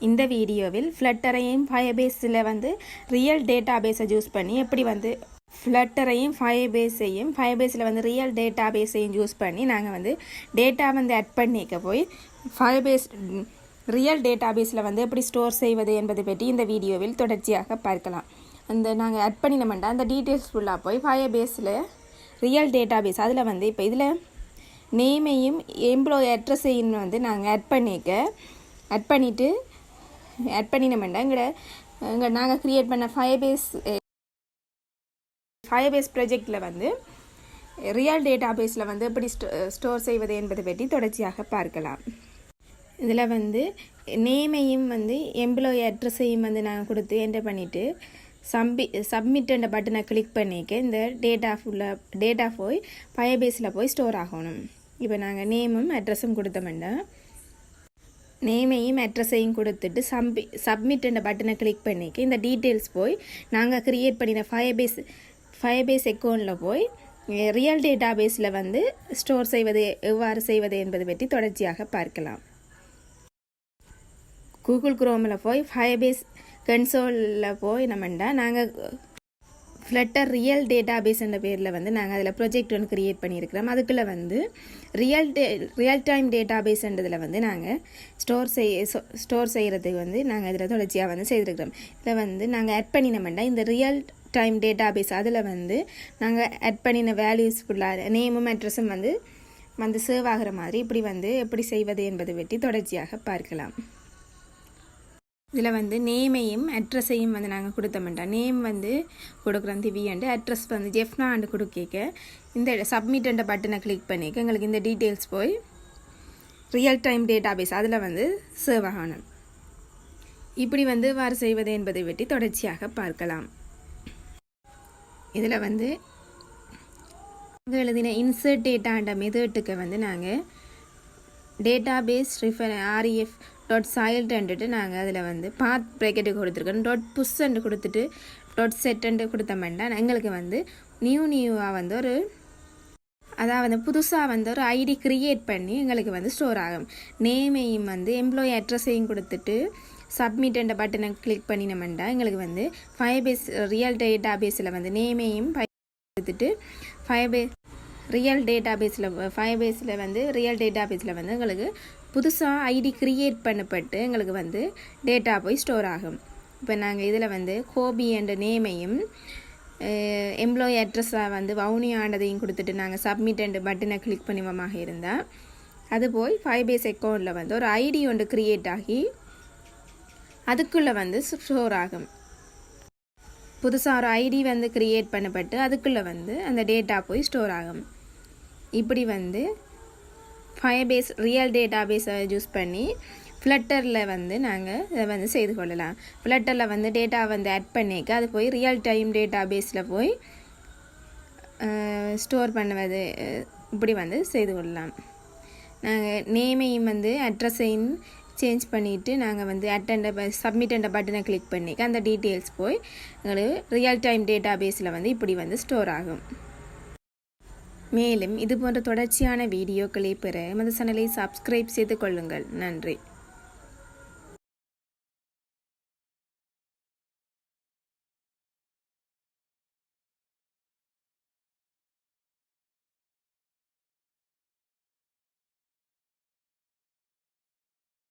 இந்த வீடியோவில் ஃப்ளட்டரையும் ஃபயர்பேஸில் வந்து ரியல் டேட்டாபேஸை யூஸ் பண்ணி எப்படி வந்து ஃப்ளட்டரையும் ஃபயர்பேஸில் வந்து ரியல் டேட்டாபேஸையும் யூஸ் பண்ணி நாங்கள் வந்து டேட்டா வந்து ஆட் பண்ணிக்க போய் ஃபயர்பேஸ் ரியல் டேட்டாபேஸில் வந்து எப்படி ஸ்டோர் செய்வது என்பதை பற்றி இந்த வீடியோவில் தொடர்ச்சியாக பார்க்கலாம். அந்த நாங்கள் ஆட் பண்ணினோம்னா அந்த டீட்டெயில்ஸ் ஃபுல்லாக போய் ஃபயர்பேஸில் ரியல் டேட்டாபேஸ் அதில் வந்து இப்போ இதில் நேமையும் எம்ப்ளாயி அட்ரஸையும் வந்து நாங்கள் ஆட் பண்ணிவிட்டு ஆட் பண்ணினோம்னா எங்களை நாங்கள் க்ரியேட் பண்ண ஃபயர்பேஸ் ப்ராஜெக்டில் வந்து ரியல் டேட்டாபேஸில் வந்து எப்படி ஸ்டோர் செய்வது என்பதை பற்றி தொடர்ச்சியாக பார்க்கலாம். இதில் வந்து நேமையும் வந்து எம்ப்ளாயி அட்ரஸையும் வந்து நாங்கள் கொடுத்து என்டர் பண்ணிவிட்டு சப்மிட் என்ற பட்டனை கிளிக் பண்ணிக்க இந்த டேட்டா போய் ஃபயர்பேஸில் போய் ஸ்டோர் ஆகணும். இப்போ நாங்கள் நேமும் அட்ரஸும் கொடுத்தோம்னா நேமையும் அட்ரஸையும் கொடுத்துட்டு சப்மிட் என்ற பட்டனை கிளிக் பண்ணிக்க இந்த டீட்டெயில்ஸ் போய் நாங்கள் க்ரியேட் பண்ணின ஃபயர்பேஸ் அக்கௌண்ட்டில் போய் ரியல் டேட்டாபேஸில் வந்து ஸ்டோர் செய்வது எவ்வாறு செய்வது என்பது பற்றி தொடர்ச்சியாக பார்க்கலாம். கூகுள் குரோமில் போய் ஃபயர்பேஸ் கன்சோலில் போய் நம்மண்டா நாங்கள் ஃப்ளட்டர் ரியல் டேட்டாபேஸ் என்ற பேரில் வந்து நாங்கள் அதில் ப்ரொஜெக்ட் ஒன்று க்ரியேட் பண்ணியிருக்கிறோம். அதுக்குள்ளே வந்து ரியல் டைம் டேட்டாபேஸ்ன்றதில் வந்து நாங்கள் ஸ்டோர் செய்கிறதுக்கு வந்து நாங்கள் இதில் தொடர்ச்சியாக வந்து செய்திருக்கிறோம். இதில் வந்து நாங்கள் ஆட் பண்ணினோம்னா இந்த ரியல் டைம் டேட்டாபேஸ் அதில் வந்து நாங்கள் ஆட் பண்ணின வேல்யூஸ் ஃபுல்லாக நேமும் அட்ரஸும் வந்து சேவ் ஆகிற மாதிரி இப்படி வந்து எப்படி செய்வது என்பதை பற்றி தொடர்ச்சியாக பார்க்கலாம். இதில் வந்து நேமையும் அட்ரஸையும் வந்து நாங்கள் கொடுத்தோம்டா நேம் வந்து கொடுக்குறோம் திவ்யாண்டு, அட்ரஸ் வந்து ஜெஃப்னாண்டு கொடுக்க இந்த சப்மிட் என்ற பட்டனை கிளிக் பண்ணிக்க எங்களுக்கு இந்த டீட்டெயில்ஸ் போய் ரியல் டைம் டேட்டாபேஸ் அதில் வந்து சேவ் ஆகணும். இப்படி வந்து வாறு செய்வது என்பதை பற்றி தொடர்ச்சியாக பார்க்கலாம். இதில் வந்து எழுதின இன்சர்ட் டேட்டாண்ட மெத்தட்டுக்கு வந்து நாங்கள் டேட்டாபேஸ் REF .silent நாங்கள் அதில் வந்து பாத் ப்ராக்கெட்டு கொடுத்துருக்கோம். .push கொடுத்துட்டு .set கொடுத்தோம்னா எங்களுக்கு வந்து நியூவாக வந்து அதாவது புதுசாக வந்து ஒரு ஐடி க்ரியேட் பண்ணி எங்களுக்கு வந்து ஸ்டோர் ஆகும். நேமையும் வந்து எம்ப்ளாயி அட்ரஸையும் கொடுத்துட்டு சப்மிட் என்ற பட்டனை கிளிக் பண்ணினோம்னா எங்களுக்கு வந்து ஃபயர்பேஸ் ரியல் டேட்டாபேஸில் வந்து நேமையும் கொடுத்துட்டு ஃபயர்பேஸில் வந்து ரியல் டேட்டாபேஸில் வந்து எங்களுக்கு புதுசாக ஐடி க்ரியேட் பண்ணப்பட்டு எங்களுக்கு வந்து டேட்டா போய் ஸ்டோர் ஆகும். இப்போ நாங்கள் இதில் வந்து கோபி என்ற நேமையும் எம்ப்ளாயி அட்ரஸாக வந்து வவுனியாண்டதையும் கொடுத்துட்டு நாங்கள் சப்மிட் என்ற பட்டனை கிளிக் பண்ணுவோமாக இருந்தால் அது போய் ஃபயர்பேஸ் அக்கௌண்ட்டில் வந்து ஒரு ஐடி ஒன்று க்ரியேட் ஆகி அதுக்குள்ளே வந்து ஸ்டோர் ஆகும். புதுசாக ஒரு ஐடி வந்து க்ரியேட் பண்ணப்பட்டு அதுக்குள்ளே வந்து அந்த டேட்டா போய் ஸ்டோர் ஆகும். இப்படி வந்து ஃபயர்பேஸ் ரியல் டேட்டாபேஸை யூஸ் பண்ணி ஃப்ளட்டரில் வந்து நாங்கள் இதை வந்து செய்து கொள்ளலாம். ஃப்ளட்டரில் வந்து டேட்டா வந்து ஆட் பண்ணிக்க அது போய் ரியல் டைம் டேட்டாபேஸில் போய் ஸ்டோர் பண்ணுவது இப்படி வந்து செய்து கொள்ளலாம். நாங்கள் நேமையும் வந்து அட்ரஸையும் சேஞ்ச் பண்ணிவிட்டு நாங்கள் வந்து சப்மிட் என்ற பட்டனை கிளிக் பண்ணிக்க அந்த டீட்டெயில்ஸ் போய் எங்களுக்கு ரியல் டைம் டேட்டாபேஸில் வந்து இப்படி வந்து ஸ்டோர் ஆகும். மேலும் இது போன்ற தொடர்ச்சியான வீடியோக்களை பெற எமது சேனலை சப்ஸ்கிரைப் செய்து கொள்ளுங்கள். நன்றி.